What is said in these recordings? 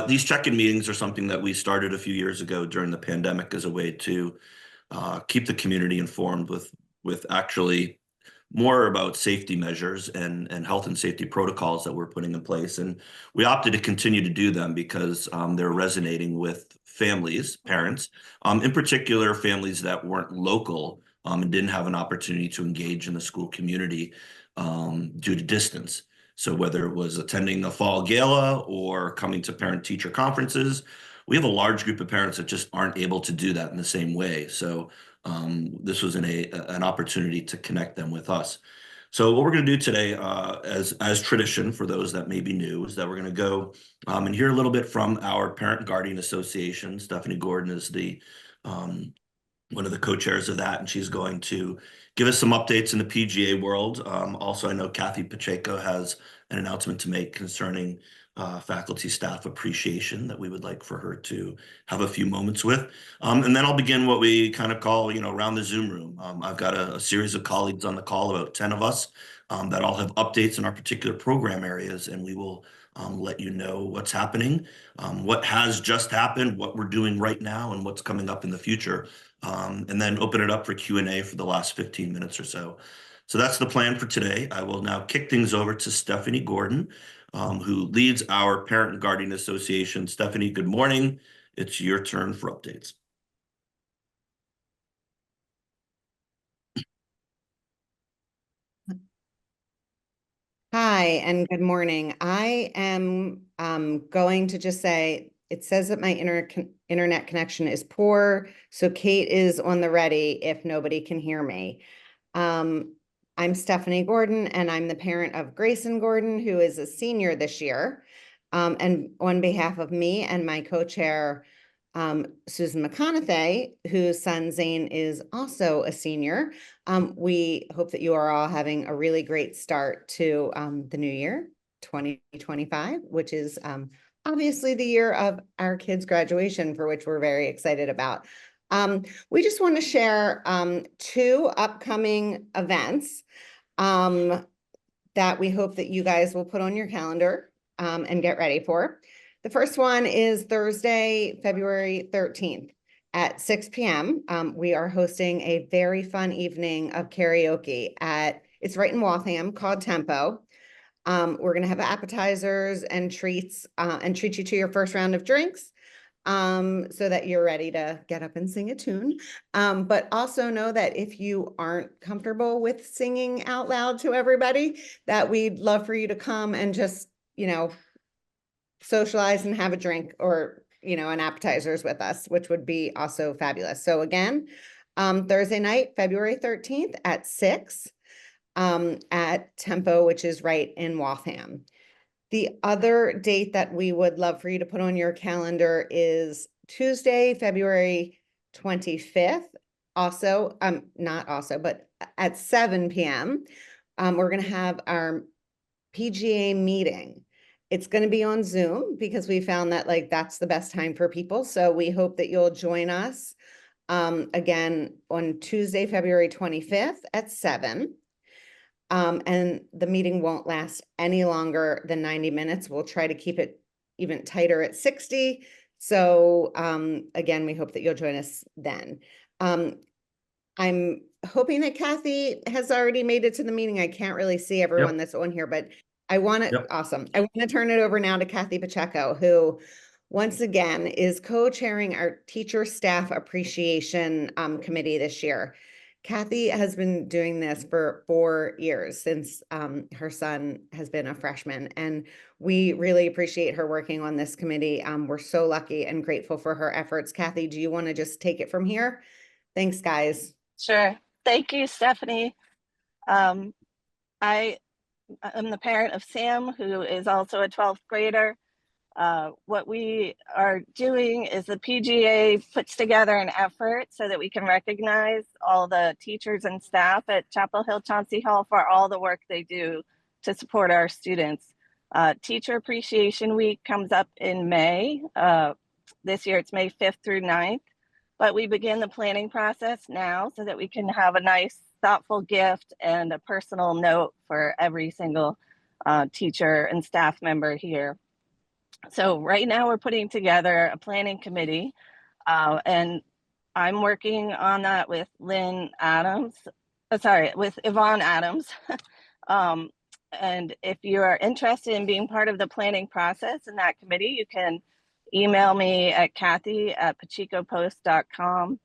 These check-in meetings are something that we started a few years ago during the pandemic as a way to keep the community informed with actually more about safety measures and health and safety protocols that we're putting in place. And we opted to continue to do them because they're resonating with families, parents, in particular families that weren't local and didn't have an opportunity to engage in the school community due to distance. So whether it was attending the fall gala or coming to parent-teacher conferences, we have a large group of parents that just aren't able to do that in the same way. So this was an opportunity to connect them with us. So what we're going to do today, as tradition for those that may be new, is that we're going to go and hear a little bit from our Parent and Guardian Association. Stephanie Gordon is the one of the co-chairs of that, and she's going to give us some updates in the PGA world. Also, I know Kathy Pacheco has an announcement to make concerning faculty staff appreciation that we would like for her to have a few moments with. And then I'll begin what we kind of call, around the Zoom room. I've got a series of colleagues on the call, about 10 of us, that all have updates in our particular program areas, and we will let you know what's happening, what has just happened, what we're doing right now, and what's coming up in the future. And then open it up for Q&A for the last 15 minutes or so. So that's the plan for today. I will now kick things over to Stephanie Gordon, who leads our Parent and Guardian Association. Stephanie, good morning. It's your turn for updates. Hi, and good morning. I am going to just say, it says that my internet connection is poor, so Kate is on the ready if nobody can hear me. I'm Stephanie Gordon, and I'm the parent of Grayson Gordon, who is a senior this year. And on behalf of me and my co-chair, Susan McConaughey, whose son Zane is also a senior, we hope that you are all having a really great start to the new year, 2025, which is obviously the year of our kids' graduation, for which we're very excited about. We just want to share two upcoming events that we hope that you guys will put on your calendar and get ready for. The first one is Thursday, February 13th at 6 p.m. We are hosting a very fun evening of karaoke it's right in Waltham, called Tempo. We're going to have appetizers and treats and treat you to your first round of drinks, so that you're ready to get up and sing a tune. But also know that if you aren't comfortable with singing out loud to everybody, that we'd love for you to come and just, socialize and have a drink or, an appetizers with us, which would be also fabulous. So again, Thursday night, February 13th at 6 at Tempo, which is right in Waltham. The other date that we would love for you to put on your calendar is Tuesday, February 25th. Also, but at 7 p.m. We're going to have our PGA meeting. It's going to be on Zoom because we found that that's the best time for people. So we hope that you'll join us again on Tuesday, February 25th at 7. And the meeting won't last any longer than 90 minutes. We'll try to keep it even tighter at 60. So again, we hope that you'll join us then. I'm hoping that Kathy has already made it to the meeting. I can't really see everyone that's on here, but I want to, awesome. I want to turn it over now to Kathy Pacheco, who once again is co-chairing our Teacher Staff Appreciation Committee this year. Kathy has been doing this for 4 years since her son has been a freshman, and we really appreciate her working on this committee. We're so lucky and grateful for her efforts. Kathy, do you want to just take it from here? Thanks, guys. Sure. Thank you, Stephanie. I am the parent of Sam, who is also a 12th grader. What we are doing is the PGA puts together an effort so that we can recognize all the teachers and staff at Chapel Hill Chauncey Hall for all the work they do to support our students. Teacher Appreciation Week comes up in May. This year it's May 5th through 9th, but we begin the planning process now so that we can have a nice, thoughtful gift and a personal note for every single teacher and staff member here. So right now we're putting together a planning committee, and I'm working on that with Lynn Adams, with Yvonne Adams. Um, and if you are interested in being part of the planning process in that committee, you can email me at Kathy@pachecopost.com.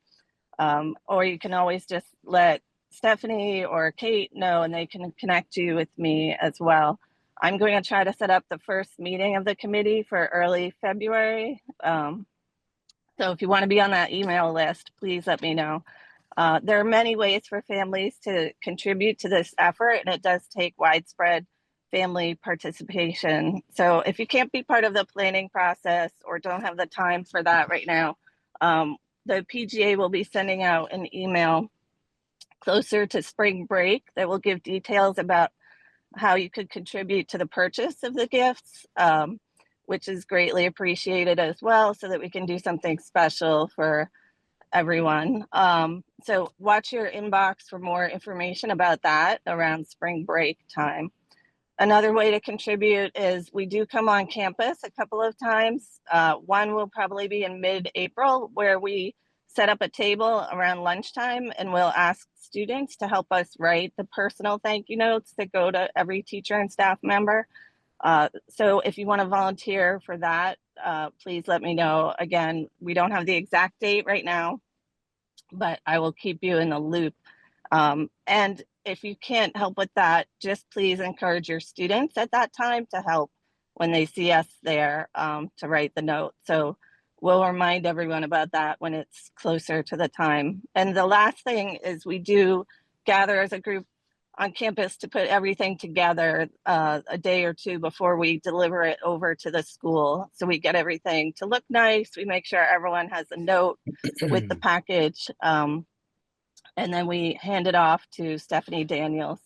Or you can always just let Stephanie or Kate know and they can connect you with me as well. I'm going to try to set up the first meeting of the committee for early February. So if you want to be on that email list, please let me know. There are many ways for families to contribute to this effort, and it does take widespread family participation. So if you can't be part of the planning process or don't have the time for that right now, the PGA will be sending out an email closer to spring break that will give details about how you could contribute to the purchase of the gifts, which is greatly appreciated as well, so that we can do something special for everyone. So watch your inbox for more information about that around spring break time. Another way to contribute is we do come on campus a couple of times. One will probably be in mid-April, where we set up a table around lunchtime and we'll ask students to help us write the personal thank you notes that go to every teacher and staff member. So if you want to volunteer for that, please let me know. Again, we don't have the exact date right now, but I will keep you in the loop. And if you can't help with that, just please encourage your students at that time to help when they see us there, to write the note. So we'll remind everyone about that when it's closer to the time. And the last thing is we do gather as a group on campus to put everything together a day or two before we deliver it over to the school. So we get everything to look nice. We make sure everyone has a note with the package. And then we hand it off to Stephanie Daniels.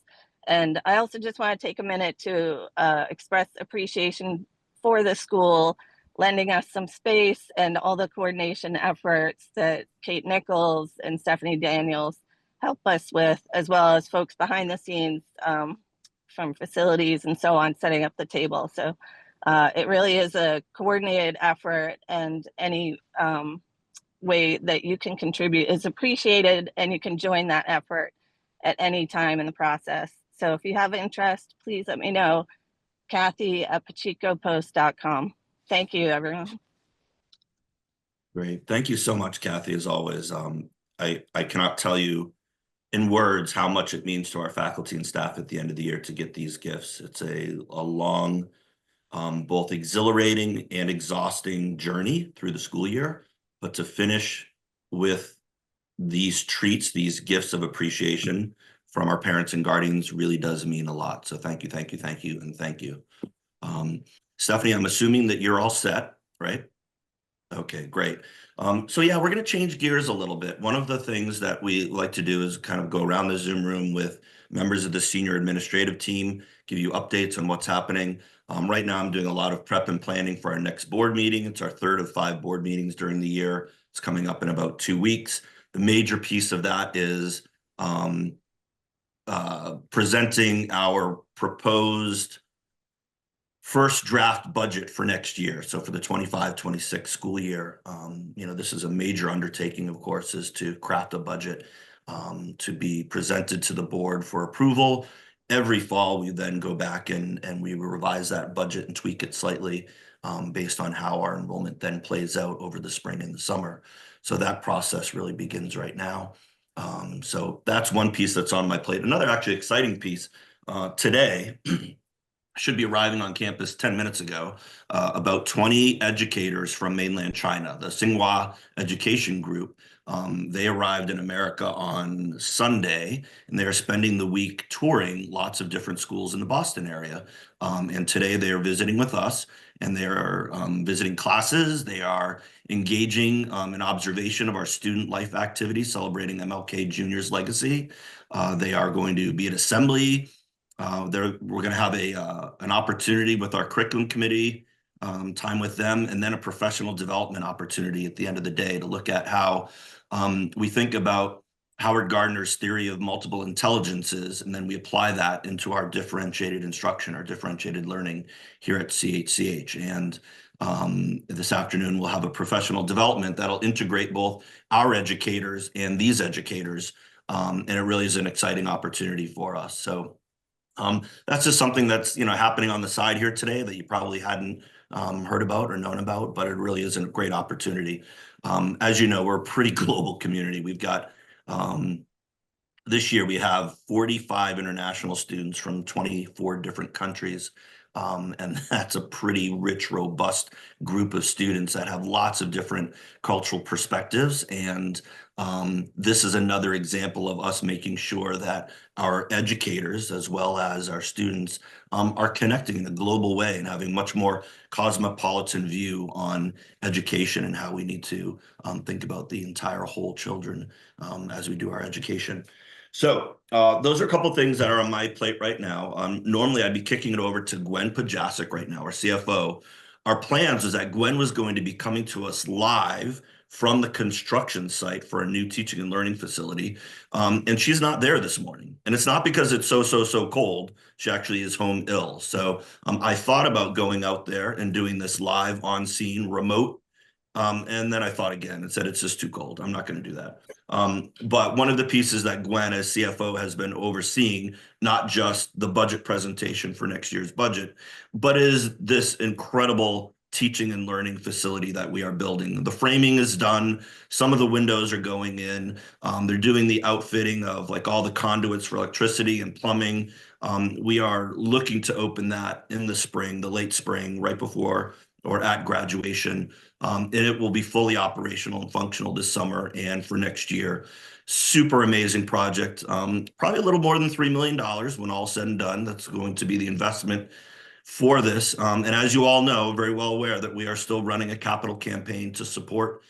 And I also just want to take a minute to express appreciation for the school lending us some space and all the coordination efforts that Kate Nichols and Stephanie Daniels help us with, as well as folks behind the scenes from facilities and so on, setting up the table. So it really is a coordinated effort, and any way that you can contribute is appreciated, and you can join that effort at any time in the process. So if you have interest, please let me know. Kathy@pachecopost.com. Thank you, everyone. Great. Thank you so much, Kathy, as always. I cannot tell you in words how much it means to our faculty and staff at the end of the year to get these gifts. It's a long, both exhilarating and exhausting journey through the school year, but to finish with these treats, these gifts of appreciation from our parents and guardians really does mean a lot. So thank you, thank you, thank you, and thank you. Stephanie, I'm assuming that you're all set, right? Okay, great. So yeah, we're going to change gears a little bit. One of the things that we like to do is kind of go around the Zoom room with members of the senior administrative team, give you updates on what's happening. Right now, I'm doing a lot of prep and planning for our next board meeting. It's our third of 5 board meetings during the year. It's coming up in about 2 weeks. The major piece of that is presenting our proposed first draft budget for next year. So for the 25-26 school year, this is a major undertaking, of course, is to craft a budget to be presented to the board for approval. Every fall, we then go back and we revise that budget and tweak it slightly based on how our enrollment then plays out over the spring and the summer. So that process really begins right now. So that's one piece that's on my plate. Another actually exciting piece today, should be arriving on campus 10 minutes ago, about 20 educators from mainland China, the Tsinghua Education Group. They arrived in America on Sunday, and they are spending the week touring lots of different schools in the Boston area. And today they are visiting with us, and they are visiting classes. They are engaging in observation of our student life activities, celebrating MLK Jr.'s legacy. They are going to be at assembly. We're going to have an opportunity with our curriculum committee, time with them, and then a professional development opportunity at the end of the day to look at how we think about Howard Gardner's theory of multiple intelligences, and then we apply that into our differentiated instruction, our differentiated learning here at CHCH. And This afternoon, we'll have a professional development that'll integrate both our educators and these educators. And it really is an exciting opportunity for us. So that's just something that's, happening on the side here today that you probably hadn't heard about or known about, but it really is a great opportunity. As you know, we're a pretty global community. We've got this year we have 45 international students from 24 different countries. And that's a pretty rich, robust group of students that have lots of different cultural perspectives. And this is another example of us making sure that our educators, as well as our students, are connecting in a global way and having much more cosmopolitan view on education and how we need to think about the entire whole children as we do our education. So those are a couple of things that are on my plate right now. Normally, I'd be kicking it over to Gwen Pajasic right now, our CFO. Our plans is that Gwen was going to be coming to us live from the construction site for a new teaching and learning facility. And she's not there this morning. And it's not because it's so cold. She actually is home ill. So I thought about going out there and doing this live on scene remote. And then I thought again and said, it's just too cold. I'm not going to do that. But one of the pieces that Gwen as CFO has been overseeing, not just the budget presentation for next year's budget, but is this incredible teaching and learning facility that we are building. The framing is done. Some of the windows are going in. They're doing the outfitting of like all the conduits for electricity and plumbing. We are looking to open that in the spring, the late spring, right before or at graduation. And it will be fully operational and functional this summer and for next year. Super amazing project. Probably a little more than $3 million when all said and done. That's going to be the investment for this. And as you all know, very well aware that we are still running a capital campaign to support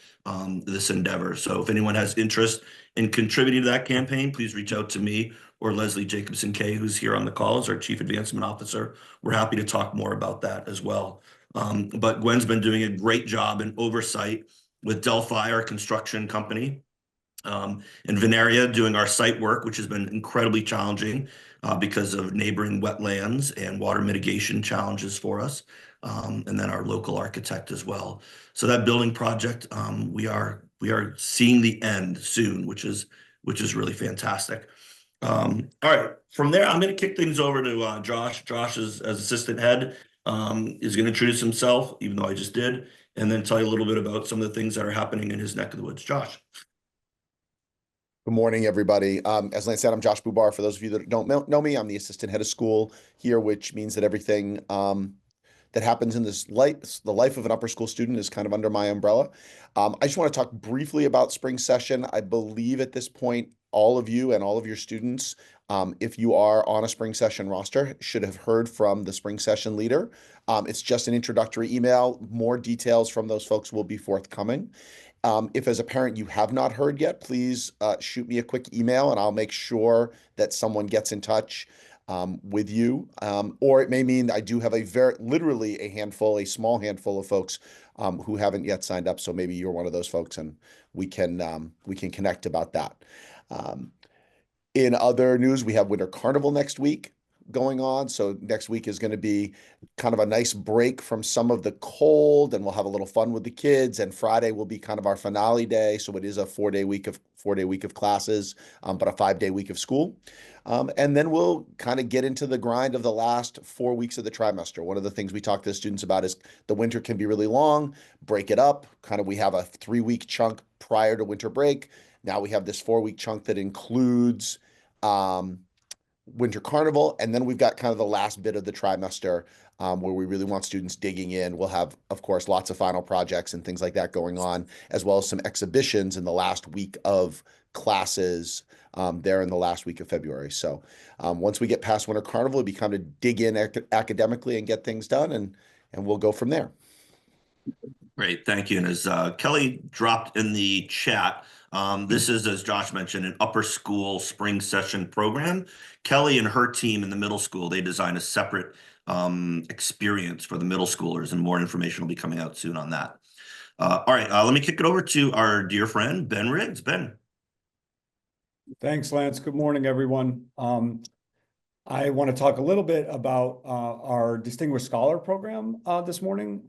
this endeavor. So if anyone has interest in contributing to that campaign, please reach out to me or Leslie Jacobson Kay, who's here on the call as our Chief Advancement Officer. We're happy to talk more about that as well. But Gwen's been doing a great job in oversight with Delphi, our construction company, and Venaria doing our site work, which has been incredibly challenging because of neighboring wetlands and water mitigation challenges for us. And then our local architect as well. So that building project, we are seeing the end soon, which is really fantastic. All right, from there, I'm going to kick things over to Josh. Josh is as assistant head. Is going to introduce himself, even though I just did, and then tell you a little bit about some of the things that are happening in his neck of the woods. Josh. Good morning, everybody. As Lance said, I'm Josh Bubar. For those of you that don't know me, I'm the assistant head of school here, which means that everything that happens in this the life of an upper school student is kind of under my umbrella. I just want to talk briefly about spring session. I believe at this point, all of you and all of your students, if you are on a spring session roster, should have heard from the spring session leader. It's just an introductory email. More details from those folks will be forthcoming. If as a parent you have not heard yet, please shoot me a quick email and I'll make sure that someone gets in touch with you. Or it may mean I do have literally a small handful of folks who haven't yet signed up. So maybe you're one of those folks and we can connect about that. In other news, we have Winter Carnival next week going on. So next week is going to be kind of a nice break from some of the cold and we'll have a little fun with the kids. And Friday will be kind of our finale day. So it is a 4-day week of classes, but a 5-day week of school. And then we'll kind of get into the grind of the last 4 weeks of the trimester. One of the things we talk to the students about is the winter can be really long, break it up. We have a 3-week chunk prior to winter break. Now we have this 4-week chunk that includes Winter Carnival. And then we've got kind of the last bit of the trimester where we really want students digging in. We'll have, of course, lots of final projects and things like that going on, as well as some exhibitions in the last week of classes there in the last week of February. So once we get past Winter Carnival, it'll be kind of dig in academically and get things done, and we'll go from there. Great, thank you. And as Kelly dropped in the chat, this is, as Josh mentioned, an upper school spring session program. Kelly and her team in the middle school, they designed a separate experience for the middle schoolers, and more information will be coming out soon on that. All right, let me kick it over to our dear friend, Ben Riggs. Ben. Thanks, Lance. Good morning, everyone. I want to talk a little bit about our Distinguished Scholar Program this morning.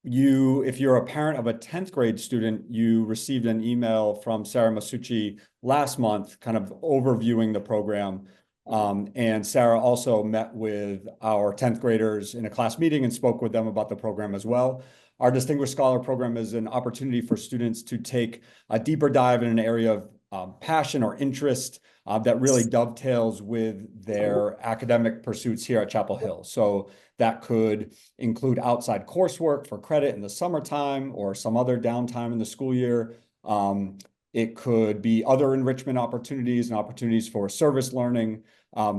if you're a parent of a 10th grade student, you received an email from Sarah Masucci last month, kind of overviewing the program. And Sarah also met with our 10th graders in a class meeting and spoke with them about the program as well. Our Distinguished Scholar Program is an opportunity for students to take a deeper dive in an area of passion or interest that really dovetails with their academic pursuits here at Chapel Hill. So that could include outside coursework for credit in the summertime or some other downtime in the school year. It could be other enrichment opportunities and opportunities for service learning.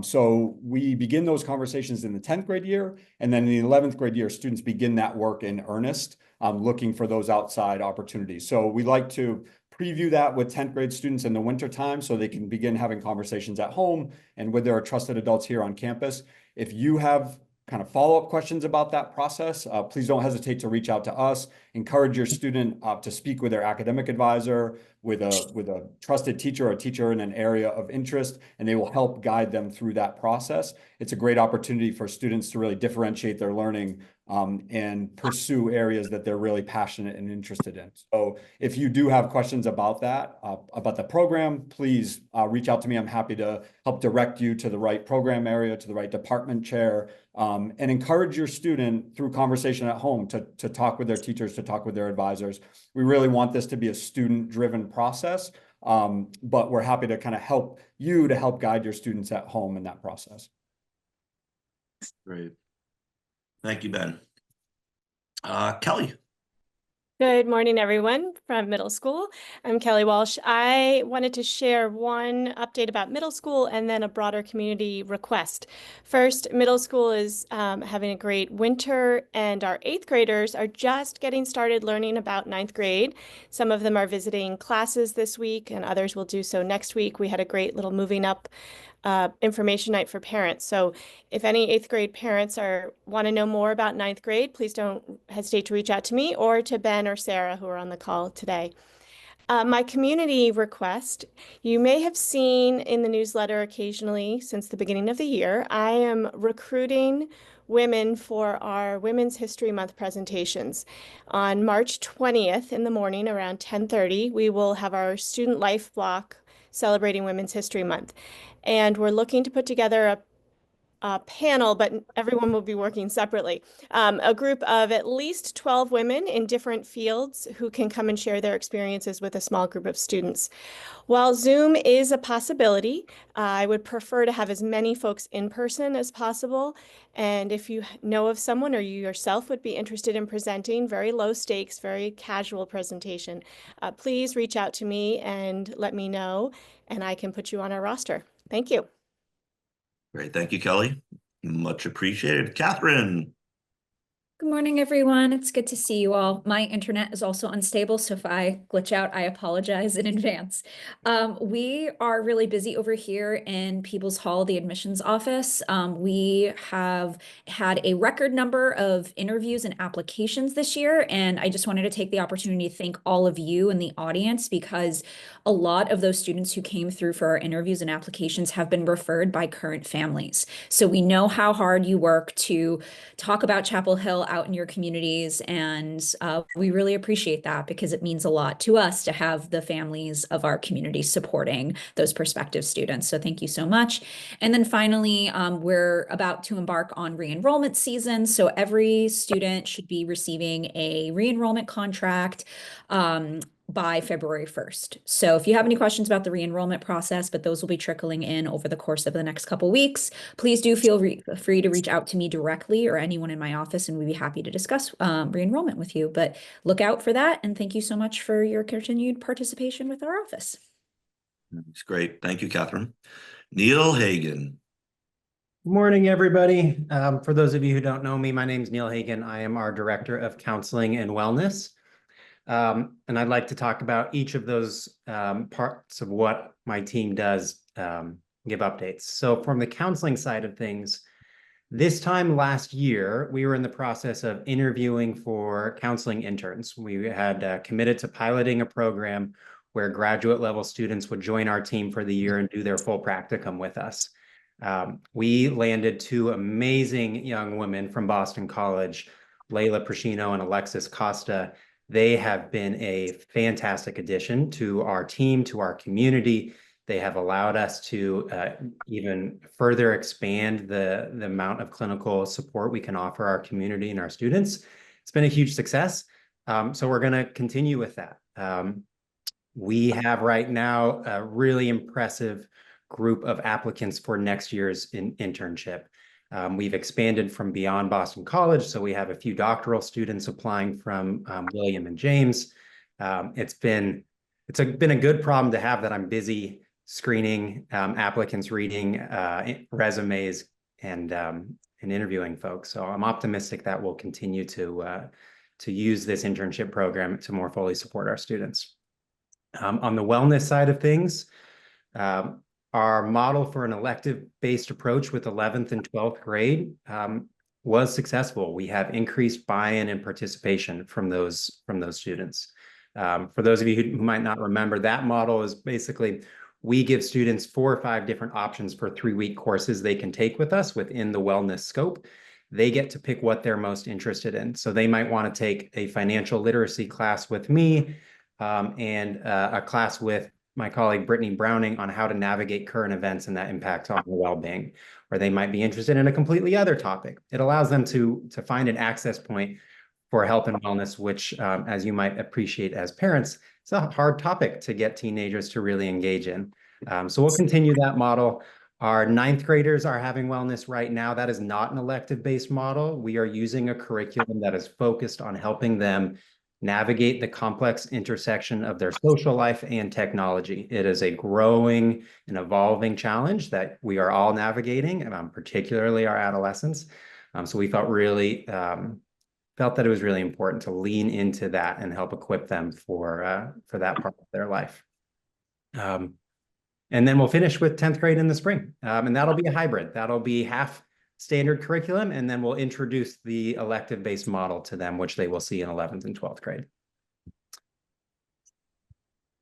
So we begin those conversations in the 10th grade year, and then in the 11th grade year, students begin that work in earnest, looking for those outside opportunities. So we like to preview that with 10th grade students in the winter time so they can begin having conversations at home and with their trusted adults here on campus. If you have kind of follow-up questions about that process, please don't hesitate to reach out to us. Encourage your student to speak with their academic advisor, with a trusted teacher or a teacher in an area of interest, and they will help guide them through that process. It's a great opportunity for students to really differentiate their learning and pursue areas that they're really passionate and interested in. So if you do have questions about that, about the program, please reach out to me. I'm happy to help direct you to the right program area, to the right department chair, and encourage your student through conversation at home to talk with their teachers, to talk with their advisors. We really want this to be a student-driven process, but we're happy to kind of help guide your students at home in that process. Great. Thank you, Ben. Kelly. Good morning, everyone from middle school. I'm Kelly Walsh. I wanted to share one update about middle school and then a broader community request. First, middle school is having a great winter, and our 8th graders are just getting started learning about 9th grade. Some of them are visiting classes this week, and others will do so next week. We had a great little moving up information night for parents. So if any 8th grade parents want to know more about 9th grade, please don't hesitate to reach out to me or to Ben or Sarah, who are on the call today. My community request, you may have seen in the newsletter occasionally since the beginning of the year, I am recruiting women for our Women's History Month presentations. On March 20th in the morning around 10:30, we will have our student life block celebrating Women's History Month. And we're looking to put together a panel, but everyone will be working separately. A group of at least 12 women in different fields who can come and share their experiences with a small group of students. While Zoom is a possibility, I would prefer to have as many folks in person as possible. And if you know of someone or you yourself would be interested in presenting, very low stakes, very casual presentation, please reach out to me and let me know, and I can put you on our roster. Thank you. Great. Thank you, Kelly. Much appreciated. Catherine. Good morning, everyone. It's good to see you all. My internet is also unstable, so if I glitch out, I apologize in advance. We are really busy over here in Peebles Hall, the admissions office. We have had a record number of interviews and applications this year, and I just wanted to take the opportunity to thank all of you in the audience, because a lot of those students who came through for our interviews and applications have been referred by current families. So we know how hard you work to talk about Chapel Hill out in your communities, and we really appreciate that, because it means a lot to us to have the families of our community supporting those prospective students. So thank you so much. And then finally, we're about to embark on re-enrollment season. So every student should be receiving a re-enrollment contract by February 1st. So if you have any questions about the re-enrollment process, but those will be trickling in over the course of the next couple weeks, please do feel free to reach out to me directly or anyone in my office, and we'd be happy to discuss re-enrollment with you. But look out for that, and thank you so much for your continued participation with our office. That's great. Thank you, Catherine. Neil Hagan. Good morning, everybody. For those of you who don't know me, my name is Neil Hagan. I am our Director of Counseling and Wellness. And I'd like to talk about each of those parts of what my team does, give updates. So from the counseling side of things, this time last year, we were in the process of interviewing for counseling interns. We had committed to piloting a program where graduate level students would join our team for the year and do their full practicum with us. We landed 2 amazing young women from Boston College, Layla Prashino and Alexis Costa. They have been a fantastic addition to our team, to our community. They have allowed us to even further expand the amount of clinical support we can offer our community and our students. It's been a huge success. So we're going to continue with that. We have right now a really impressive group of applicants for next year's internship. We've expanded from beyond Boston College, so we have a few doctoral students applying from William and James. It's been a good problem to have that I'm busy screening applicants, reading resumes, and interviewing folks. So I'm optimistic that we'll continue to use this internship program to more fully support our students. On the wellness side of things, our model for an elective-based approach with 11th and 12th grade was successful. We have increased buy-in and participation from those students. For those of you who might not remember, that model is basically we give students 4 or 5 different options for 3-week courses they can take with us within the wellness scope. They get to pick what they're most interested in. So they might want to take a financial literacy class with me and a class with my colleague Brittany Browning on how to navigate current events and that impact on well-being, or they might be interested in a completely other topic. It allows them to find an access point for health and wellness, which, as you might appreciate as parents, it's a hard topic to get teenagers to really engage in. So we'll continue that model. Our 9th graders are having wellness right now. That is not an elective-based model. We are using a curriculum that is focused on helping them navigate the complex intersection of their social life and technology. It is a growing and evolving challenge that we are all navigating, particularly our adolescents. So we felt that it was really important to lean into that and help equip them for that part of their life. And then we'll finish with 10th grade in the spring. And that'll be a hybrid. That'll be half standard curriculum, and then we'll introduce the elective-based model to them, which they will see in 11th and 12th grade.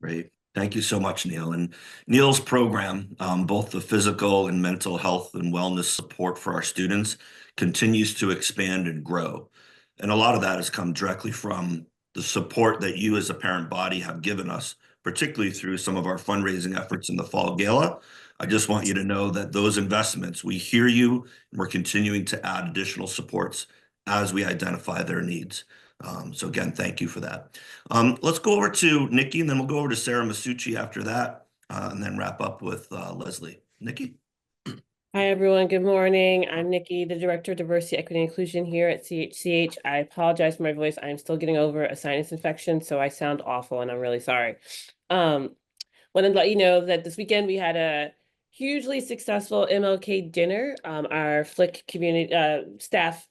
Great. Thank you so much, Neil. And Neil's program, both the physical and mental health and wellness support for our students, continues to expand and grow. And a lot of that has come directly from the support that you as a parent body have given us, particularly through some of our fundraising efforts in the fall gala. I just want you to know that those investments, we hear you, and we're continuing to add additional supports as we identify their needs. So again, thank you for that. Let's go over to Nikki, and then we'll go over to Sarah Masucci after that, and then wrap up with Leslie. Nikki? Hi, everyone. Good morning. I'm Nikki, the Director of Diversity, Equity, and Inclusion here at CHCH. I apologize for my voice. I'm still getting over a sinus infection, so I sound awful, and I'm really sorry. Wanted to let you know that this weekend we had a hugely successful MLK dinner. Our Flick community staff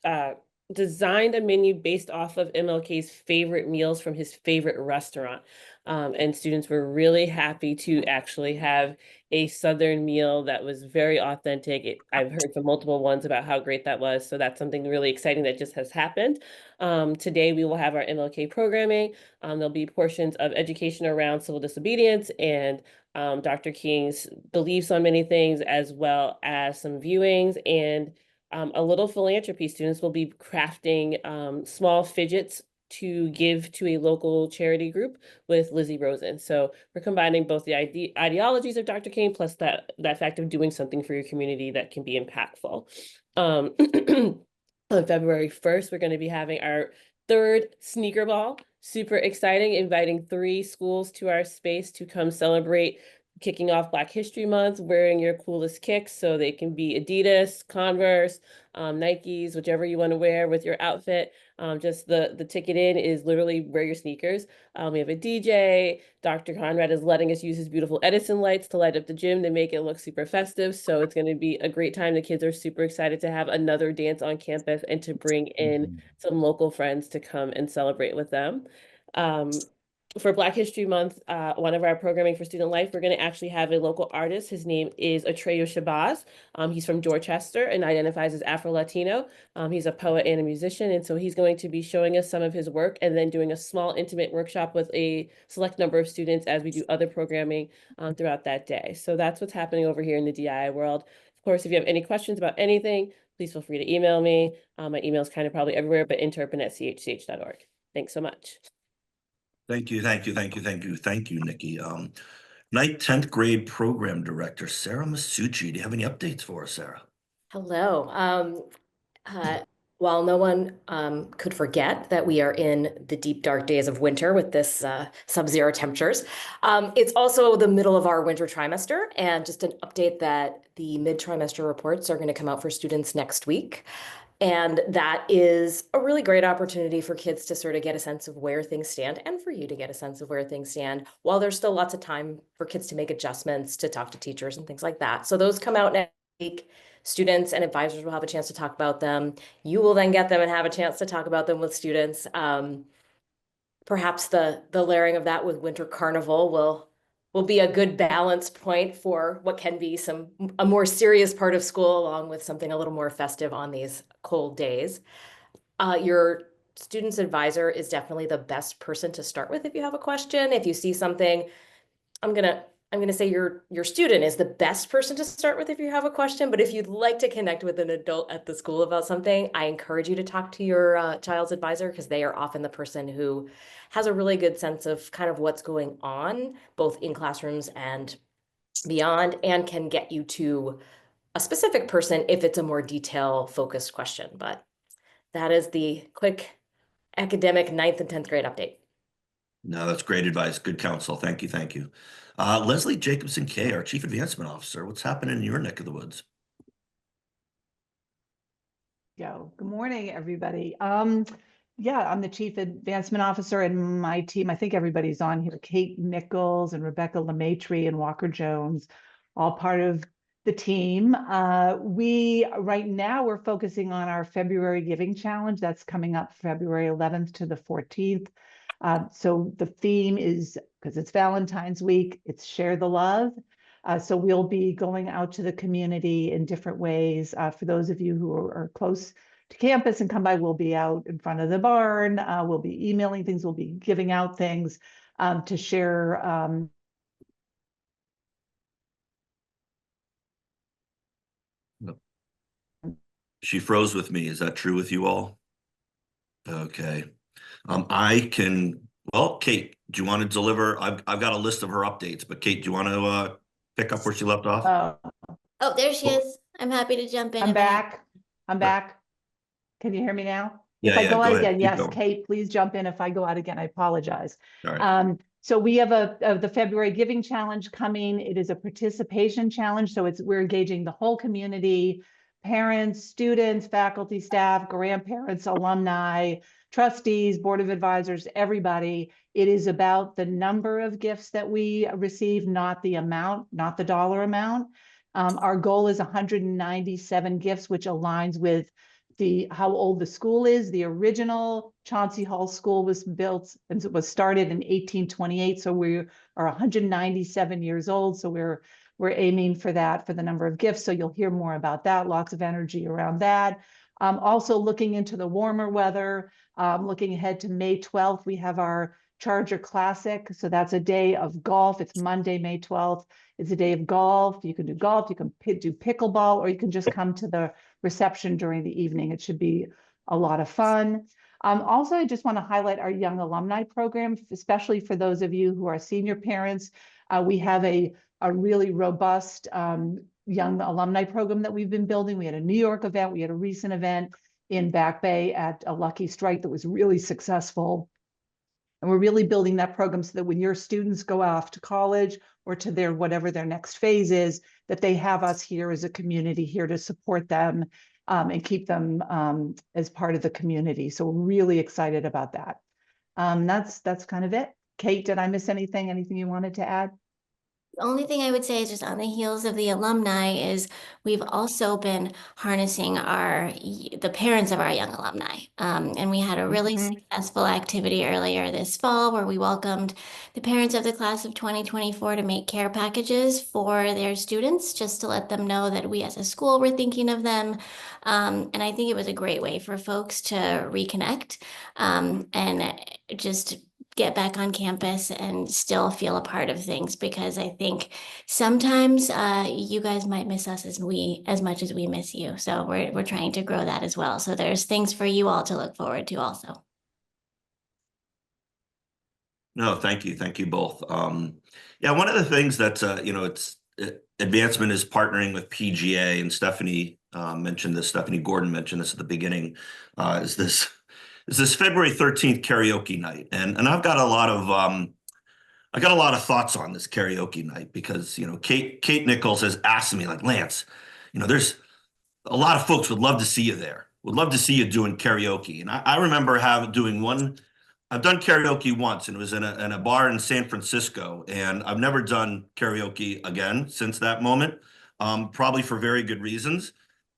designed a menu based off of MLK's favorite meals from his favorite restaurant. And students were really happy to actually have a Southern meal that was very authentic. I've heard from multiple ones about how great that was. So that's something really exciting that just has happened. Today we will have our MLK programming. There'll be portions of education around civil disobedience and Dr. King's beliefs on many things, as well as some viewings and a little philanthropy. Students will be crafting small fidgets to give to a local charity group with Lizzie Rosen. So we're combining both the ideologies of Dr. King plus that fact of doing something for your community that can be impactful. On February 1st, we're going to be having our 3rd sneaker ball. Super exciting, inviting 3 schools to our space to come celebrate kicking off Black History Month, wearing your coolest kicks. So they can be Adidas, Converse, Nikes, whichever you want to wear with your outfit. Just the ticket in is literally wear your sneakers. We have a DJ. Dr. Conrad is letting us use his beautiful Edison lights to light up the gym to make it look super festive. So it's going to be a great time. The kids are super excited to have another dance on campus and to bring in some local friends to come and celebrate with them. For Black History Month, one of our programming for student life, we're going to actually have a local artist. His name is Atreyu Shabazz. He's from Dorchester and identifies as Afro-Latino. He's a poet and a musician, and so he's going to be showing us some of his work and then doing a small intimate workshop with a select number of students as we do other programming throughout that day. So that's what's happening over here in the DI world. Of course, if you have any questions about anything, please feel free to email me. My email is kind of probably everywhere, but interpen@chch.org. Thanks so much. Thank you, thank you, thank you, thank you, thank you, Nikki. 9th, 10th grade program director, Sarah Masucci. Do you have any updates for us, Sarah? Hello. While no one could forget that we are in the deep, dark days of winter with this sub-zero temperatures, it's also the middle of our winter trimester. And just an update that the mid-trimester reports are going to come out for students next week. And that is a really great opportunity for kids to sort of get a sense of where things stand and for you to get a sense of where things stand while there's still lots of time for kids to make adjustments, to talk to teachers and things like that. So those come out next week. Students and advisors will have a chance to talk about them. You will then get them and have a chance to talk about them with students. Perhaps the layering of that with Winter Carnival will be a good balance point for what can be a more serious part of school, along with something a little more festive on these cold days. Your student's advisor is definitely the best person to start with if you have a question. If you see something, I'm gonna say your student is the best person to start with if you have a question, but if you'd like to connect with an adult at the school about something, I encourage you to talk to your child's advisor, because they are often the person who has a really good sense of kind of what's going on, both in classrooms and beyond, and can get you to a specific person if it's a more detail-focused question. But that is the quick academic 9th and 10th grade update. No, that's great advice. Good counsel. Thank you. Thank you. Leslie Jacobson Kay, our Chief Advancement Officer. What's happening in your neck of the woods? Good morning, everybody. Yeah, I'm the Chief Advancement Officer, and my team, I think everybody's on here, Kate Nichols and Rebecca Lemaitre and Walker Jones, all part of the team. Right now, we're focusing on our February Giving Challenge. That's coming up February 11th to the 14th. So the theme is, because it's Valentine's week, it's Share the Love. So we'll be going out to the community in different ways. For those of you who are close to campus and come by, we'll be out in front of the barn. We'll be emailing things. We'll be giving out things to share. She froze with me. Is that true with you all? Okay. Well, Kate, do you want to deliver? I've got a list of her updates, but Kate, do you want to pick up where she left off? Oh, there she is. I'm happy to jump in. I'm back. I'm back. Can you hear me now? Yeah, if I go out ahead. again, Keep yes, going. Kate, please jump in. If I go out again, I apologize. All right. So we have the February Giving Challenge coming. It is a participation challenge. So we're engaging the whole community, parents, students, faculty, staff, grandparents, alumni, trustees, board of advisors, everybody. It is about the number of gifts that we receive, not the amount, not the dollar amount. Our goal is 197 gifts, which aligns with how old the school is. The original Chauncey Hall School was built and was started in 1828. So we are 197 years old. So we're aiming for that, for the number of gifts. So you'll hear more about that, lots of energy around that. Also looking into the warmer weather, looking ahead to May 12th, we have our Charger Classic. So that's a day of golf. It's Monday, May 12th. It's a day of golf. You can do golf, you can do pickleball, or you can just come to the reception during the evening. It should be a lot of fun. Also, I just want to highlight our Young Alumni Program, especially for those of you who are senior parents. We have a really robust Young Alumni Program that we've been building. We had a New York event. We had a recent event in Back Bay at a Lucky Strike that was really successful. And we're really building that program so that when your students go off to college or to whatever their next phase is, that they have us here as a community here to support them and keep them as part of the community. So we're really excited about that. That's kind of it. Kate, did I miss anything? Anything you wanted to add? The only thing I would say is just on the heels of the alumni is we've also been harnessing the parents of our young alumni. And we had a really successful activity earlier this fall where we welcomed the parents of the class of 2024 to make care packages for their students, just to let them know that we as a school were thinking of them. And I think it was a great way for folks to reconnect and just get back on campus and still feel a part of things, because I think sometimes you guys might miss us as much as we miss you. So we're trying to grow that as well. So there's things for you all to look forward to also. No, thank you. Thank you both. Yeah, one of the things that, Advancement is partnering with PGA, and Stephanie mentioned this, Stephanie Gordon mentioned this at the beginning, is this February 13th karaoke night. And I've got a lot of thoughts on this karaoke night because, Kate Nichols has asked me, like, Lance, there's a lot of folks would love to see you there, would love to see you doing karaoke. And I remember I've done karaoke once, and it was in a bar in San Francisco, and I've never done karaoke again since that moment, probably for very good reasons.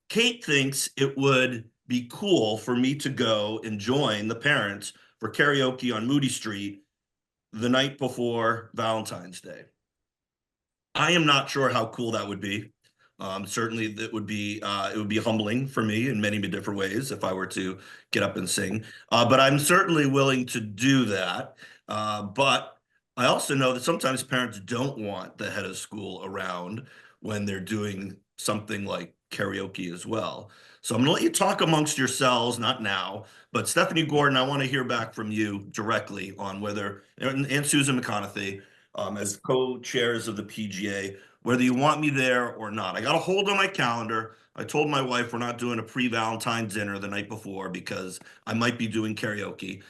Kate thinks it would be cool for me to go and join the parents for karaoke on Moody Street the night before Valentine's Day. I am not sure how cool that would be. Certainly it would be humbling for me in many different ways if I were to get up and sing. But I'm certainly willing to do that. But I also know that sometimes parents don't want the head of school around when they're doing something like karaoke as well. So I'm gonna let you talk amongst yourselves, not now, but Stephanie Gordon, I want to hear back from you directly on whether, and Susan McConaughey, as co-chairs of the PGA, whether you want me there or not. I got a hold on my calendar. I told my wife we're not doing a pre-Valentine's dinner the night before because I might be doing karaoke.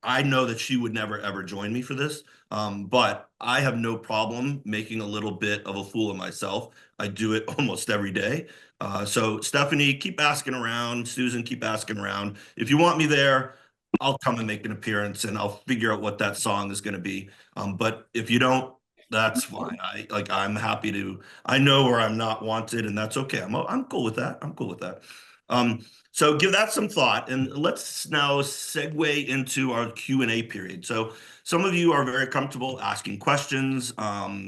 I know that she would never, ever join me for this, but I have no problem making a little bit of a fool of myself. I do it almost every day. So Stephanie, keep asking around. Susan, keep asking around. If you want me there, I'll come and make an appearance and I'll figure out what that song is going to be. But if you don't, that's fine. I'm happy to, I know where I'm not wanted, and that's okay. I'm cool with that. I'm cool with that. So give that some thought, and let's now segue into our Q&A period. So some of you are very comfortable asking questions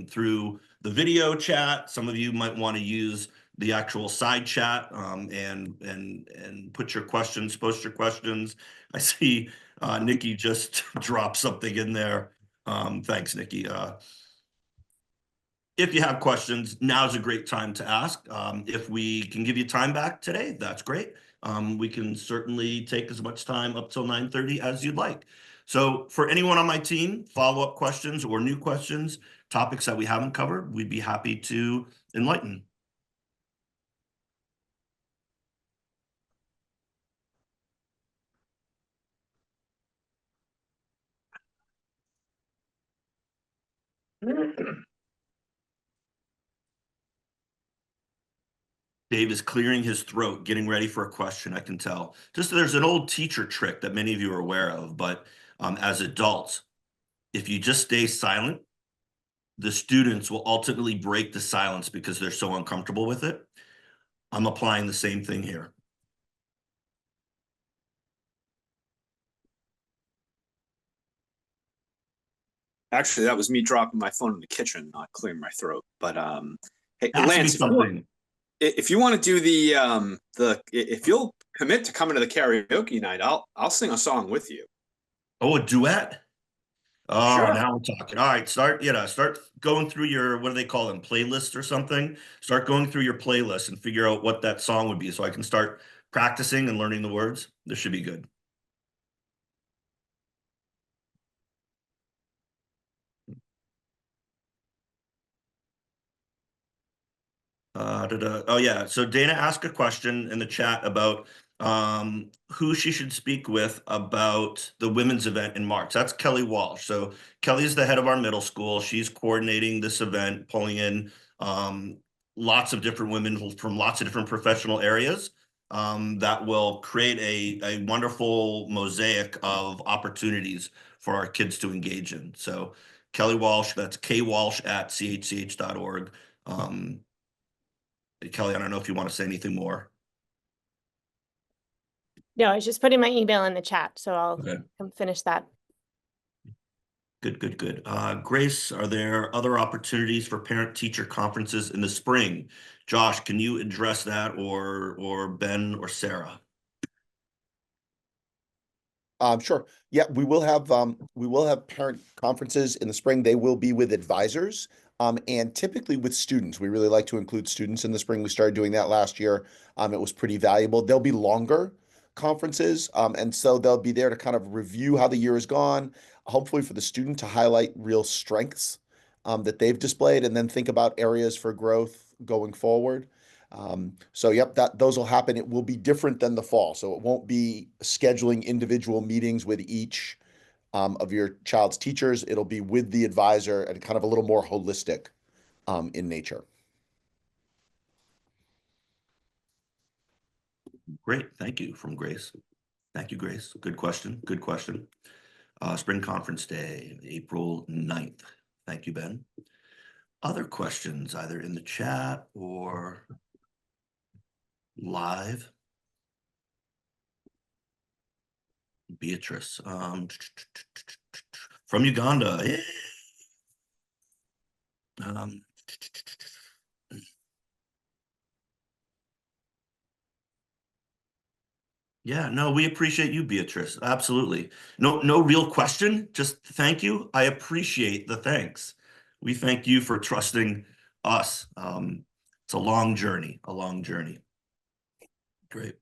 through the video chat. Some of you might want to use the actual side chat and post your questions. I see Nikki just dropped something in there. Thanks, Nikki. If you have questions, now's a great time to ask. If we can give you time back today, that's great. We can certainly take as much time up till 9:30 as you'd like. So for anyone on my team, follow-up questions or new questions, topics that we haven't covered, we'd be happy to enlighten. Dave is clearing his throat, getting ready for a question, I can tell. Just there's an old teacher trick that many of you are aware of, but as adults, if you just stay silent, the students will ultimately break the silence because they're so uncomfortable with it. I'm applying the same thing here. Actually, that was me dropping my phone in the kitchen, not clearing my throat. But hey, Has to be Lance, something. if you want to do if you'll commit to coming to the karaoke night, I'll sing a song with you. Oh, a duet? Oh, Sure. now we're talking. All right, start going through your, what do they call them, playlist or something? Start going through your playlist and figure out what that song would be so I can start practicing and learning the words. This should be good. Oh yeah, so Dana asked a question in the chat about who she should speak with about the women's event in March. That's Kelly Walsh. So Kelly's the head of our middle school. She's coordinating this event, pulling in lots of different women from lots of different professional areas that will create a wonderful mosaic of opportunities for our kids to engage in. So Kelly Walsh, that's kwalsh@chch.org. Kelly, I don't know if you want to say anything more. No, I was just putting my email in the chat, so I'll come finish that. Good. Grace, are there other opportunities for parent-teacher conferences in the spring? Josh, can you address that, or Ben or Sarah? Sure. Yeah, we will have parent conferences in the spring. They will be with advisors, and typically with students. We really like to include students in the spring. We started doing that last year. It was pretty valuable. They'll be longer conferences, and so they'll be there to kind of review how the year has gone, hopefully for the student to highlight real strengths that they've displayed, and then think about areas for growth going forward. So yep, those will happen. It will be different than the fall. So it won't be scheduling individual meetings with each of your child's teachers. It'll be with the advisor and kind of a little more holistic in nature. Great, thank you from Grace. Thank you, Grace. Good question, good question. Spring Conference Day, April 9th. Thank you, Ben. Other questions, either in the chat or live? Beatrice, from Uganda. Yeah. Yeah, no, we appreciate you, Beatrice. Absolutely. No real question. Just thank you. I appreciate the thanks. We thank you for trusting us. It's a long journey, a long journey. Great.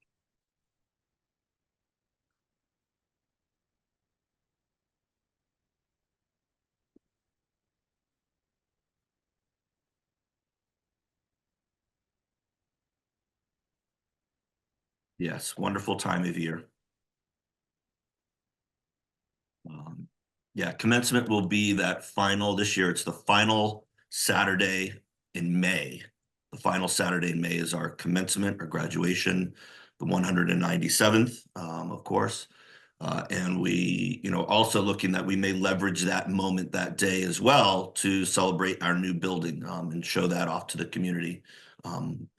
Yes, wonderful time of year. Yeah, commencement will be that final this year. It's the final Saturday in May. The final Saturday in May is our commencement or graduation, the 197th, of course. And we, also looking that we may leverage that moment that day as well to celebrate our new building and show that off to the community,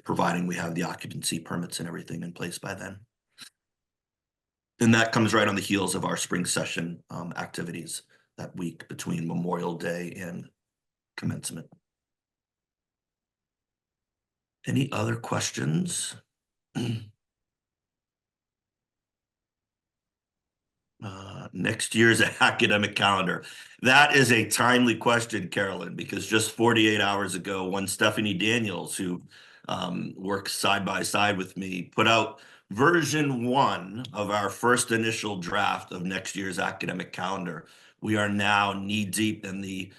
providing we have the occupancy permits and everything in place by then. And that comes right on the heels of our spring session activities that week between Memorial Day and commencement. Any other questions? Next year's academic calendar. That is a timely question, Carolyn, because just 48 hours ago, one Stephanie Daniels, who works side by side with me, put out version 1 of our first initial draft of next year's academic calendar. We are now knee deep in the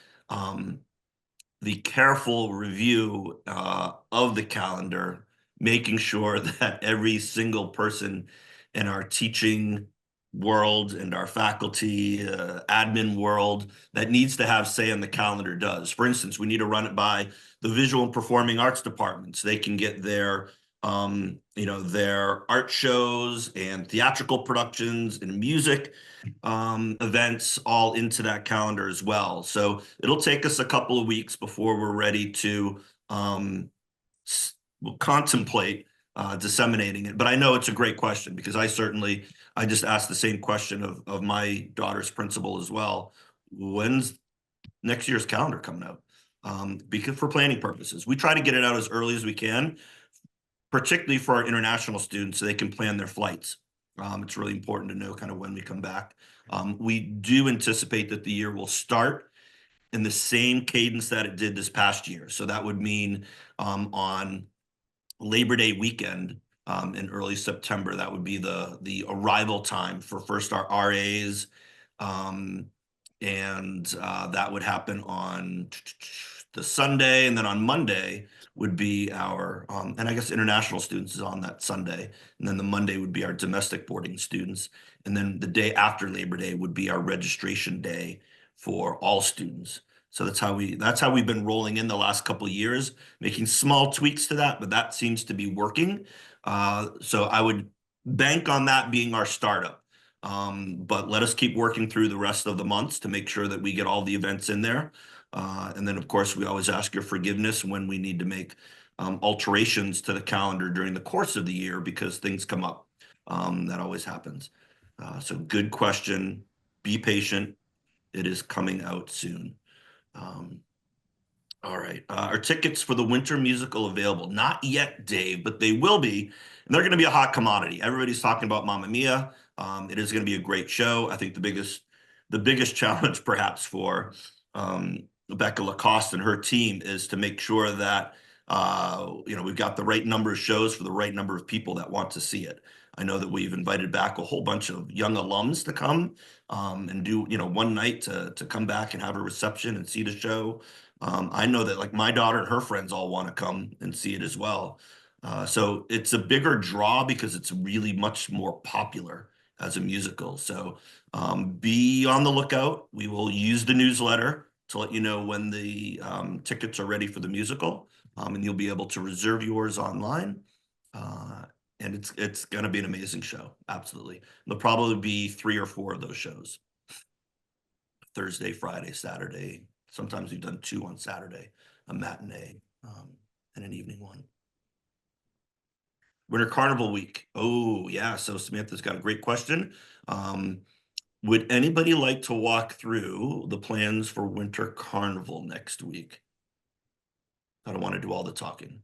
careful review of the calendar, making sure that every single person in our teaching world and our faculty admin world that needs to have say in the calendar does. For instance, we need to run it by the visual and performing arts departments. They can get their their art shows and theatrical productions and music events all into that calendar as well. So it'll take us a couple of weeks before we're ready to contemplate disseminating it. But I know it's a great question because I just asked the same question of my daughter's principal as well. When's next year's calendar coming out? Because for planning purposes, we try to get it out as early as we can, particularly for our international students, so they can plan their flights. It's really important to know kind of when we come back. We do anticipate that the year will start in the same cadence that it did this past year. So that would mean on Labor Day weekend in early September, that would be the arrival time for first our RAs. And that would happen on the Sunday, and then on Monday would be our, and I guess international students is on that Sunday, and then the Monday would be our domestic boarding students. And then the day after Labor Day would be our registration day for all students. So that's how we've been rolling in the last couple of years, making small tweaks to that, but that seems to be working. So I would bank on that being our startup. But let us keep working through the rest of the months to make sure that we get all the events in there. And then, of course, we always ask your forgiveness when we need to make alterations to the calendar during the course of the year because things come up. That always happens. So good question. Be patient. It is coming out soon. All right. Are tickets for the winter musical available? Not yet, Dave, but they will be. And they're going to be a hot commodity. Everybody's talking about Mamma Mia. It is going to be a great show. I think the biggest challenge perhaps for Rebecca Lacoste and her team is to make sure that we've got the right number of shows for the right number of people that want to see it. I know that we've invited back a whole bunch of young alums to come and do, one night to come back and have a reception and see the show. I know that like my daughter and her friends all want to come and see it as well. So it's a bigger draw because it's really much more popular as a musical. So be on the lookout. We will use the newsletter to let you know when the tickets are ready for the musical. And you'll be able to reserve yours online. And it's going to be an amazing show. Absolutely. There'll probably be 3 or 4 of those shows. Thursday, Friday, Saturday. Sometimes we've done 2 on Saturday, a matinee and an evening one. Winter Carnival week. Oh, yeah. So Samantha's got a great question. Would anybody like to walk through the plans for Winter Carnival next week? I don't want to do all the talking.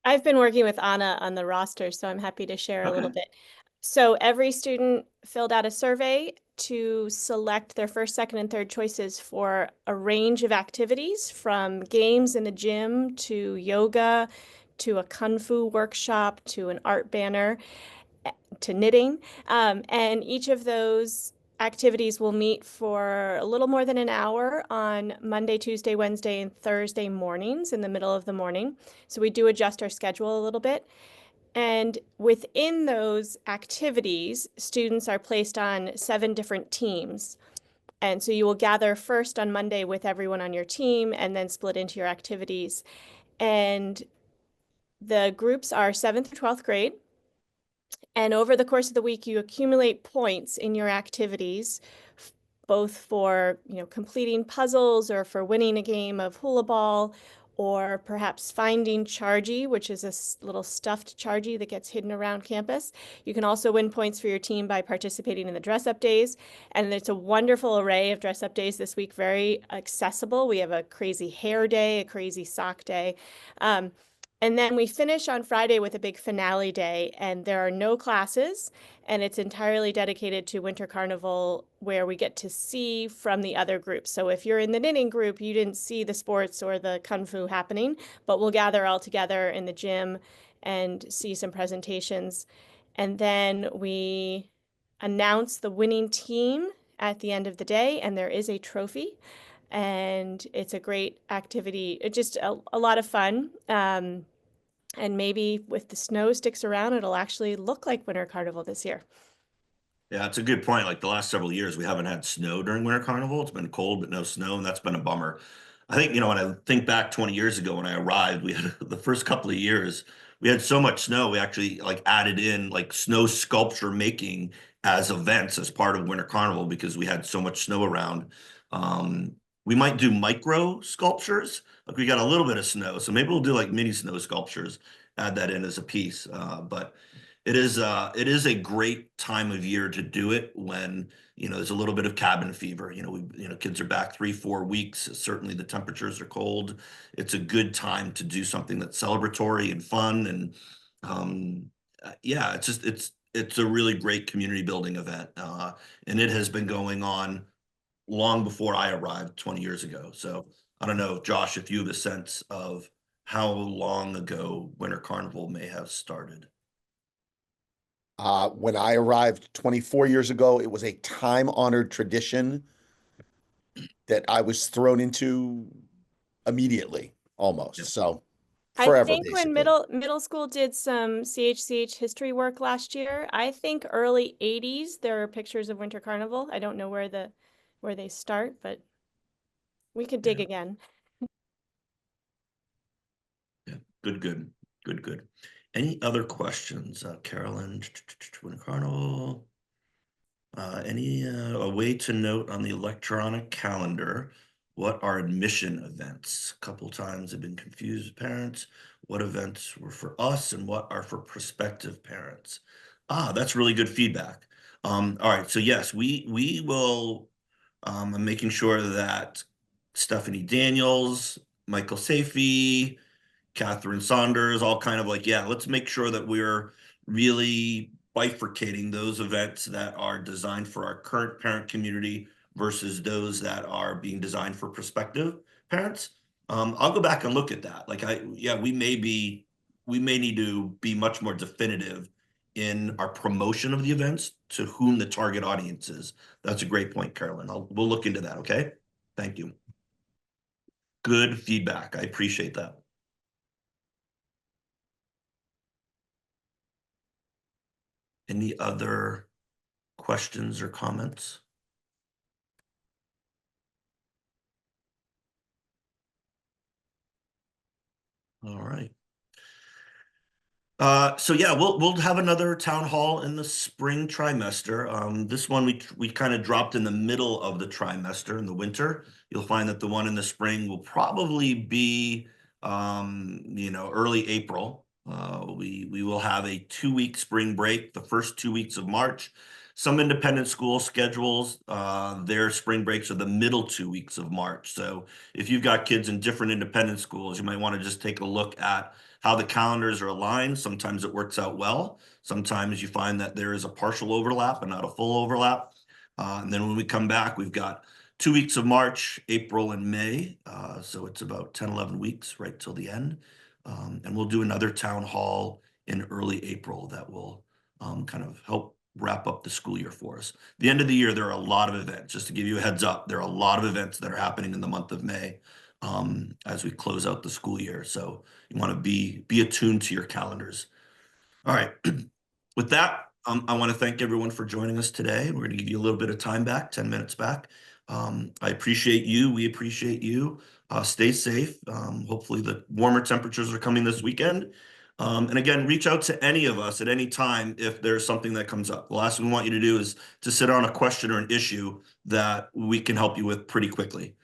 I've been working with Anna on the roster, so I'm happy to share a little bit. So every student filled out a survey to select their first, second, and third choices for a range of activities, from games in the gym to yoga, to a Kung Fu workshop, to an art banner, to knitting. And each of those activities will meet for a little more than an hour on Monday, Tuesday, Wednesday, and Thursday mornings in the middle of the morning. So we do adjust our schedule a little bit. And within those activities, students are placed on 7 different teams. And so you will gather first on Monday with everyone on your team and then split into your activities. And the groups are 7th through 12th grade. And over the course of the week, you accumulate points in your activities, both for, completing puzzles or for winning a game of hula ball, or perhaps finding Chargy, which is a little stuffed Chargy that gets hidden around campus. You can also win points for your team by participating in the dress-up days. And it's a wonderful array of dress-up days this week, very accessible. We have a crazy hair day, a crazy sock day. And then we finish on Friday with a big finale day, and there are no classes, and it's entirely dedicated to Winter Carnival, where we get to see from the other groups. So if you're in the knitting group, you didn't see the sports or the Kung Fu happening, but we'll gather all together in the gym and see some presentations. And then we announce the winning team at the end of the day, and there is a trophy. And it's a great activity. It's just a lot of fun. And maybe if the snow sticks around, it'll actually look like Winter Carnival this year. Yeah, it's a good point. Like the last several years, we haven't had snow during Winter Carnival. It's been cold, but no snow, and that's been a bummer. I think, when I think back 20 years ago when I arrived, we had the first couple of years, we had so much snow, we actually added in snow sculpture making as events as part of Winter Carnival because we had so much snow around. We might do micro sculptures. We got a little bit of snow, so maybe we'll do mini snow sculptures, add that in as a piece. But it is a great time of year to do it when, there's a little bit of cabin fever. Kids are back 3-4 weeks. Certainly the temperatures are cold. It's a good time to do something that's celebratory and fun. And yeah, it's a really great community building event. And it has been going on long before I arrived 20 years ago. So I don't know, Josh, if you have a sense of how long ago Winter Carnival may have started. When I arrived 24 years ago, it was a time-honored tradition that I was thrown into immediately, almost. Yep. So I forever, think basically. when middle school did some CHCH history work last year, I think early 80s, there are pictures of Winter Carnival. I don't know where they start, but we could dig again. Yeah, good. Any other questions, Carolyn? Winter Carnival. Any a way to note on the electronic calendar what are admission events? A couple times I've been confused with parents. What events were for us and what are for prospective parents? That's really good feedback. All right, so yes, we will. I'm making sure that Stephanie Daniels, Michael Safey, Catherine Saunders, all kind of yeah, let's make sure that we're really bifurcating those events that are designed for our current parent community versus those that are being designed for prospective parents. I'll go back and look at that. Like we may need to be much more definitive in our promotion of the events to whom the target audience is. That's a great point, Carolyn. We'll look into that. Okay. Thank you. Good feedback. I appreciate that. Any other questions or comments? All right. So yeah, we'll have another town hall in the spring trimester. This one we kind of dropped in the middle of the trimester in the winter. You'll find that the one in the spring will probably be early April. We will have a 2-week spring break, the first 2 weeks of March. Some independent school schedules, their spring breaks are the middle 2 weeks of March. So if you've got kids in different independent schools, you might want to just take a look at how the calendars are aligned. Sometimes it works out well. Sometimes you find that there is a partial overlap and not a full overlap. And then when we come back, we've got 2 weeks of March, April, and May. So it's about 10, 11 weeks right till the end. And we'll do another town hall in early April that will kind of help wrap up the school year for us. The end of the year, there are a lot of events. Just to give you a heads up, there are a lot of events that are happening in the month of May as we close out the school year. So you want to be attuned to your calendars. All right. With that, I want to thank everyone for joining us today. We're going to give you a little bit of time back, 10 minutes back. I appreciate you. We appreciate you. Stay safe. Hopefully the warmer temperatures are coming this weekend. And again, reach out to any of us at any time if there's something that comes up. The last thing we want you to do is to sit on a question or an issue that we can help you with pretty quickly.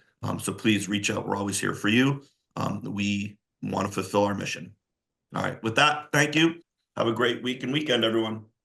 So please reach out. We're always here for you. We want to fulfill our mission. All right. With that, thank you. Have a great week and weekend, everyone.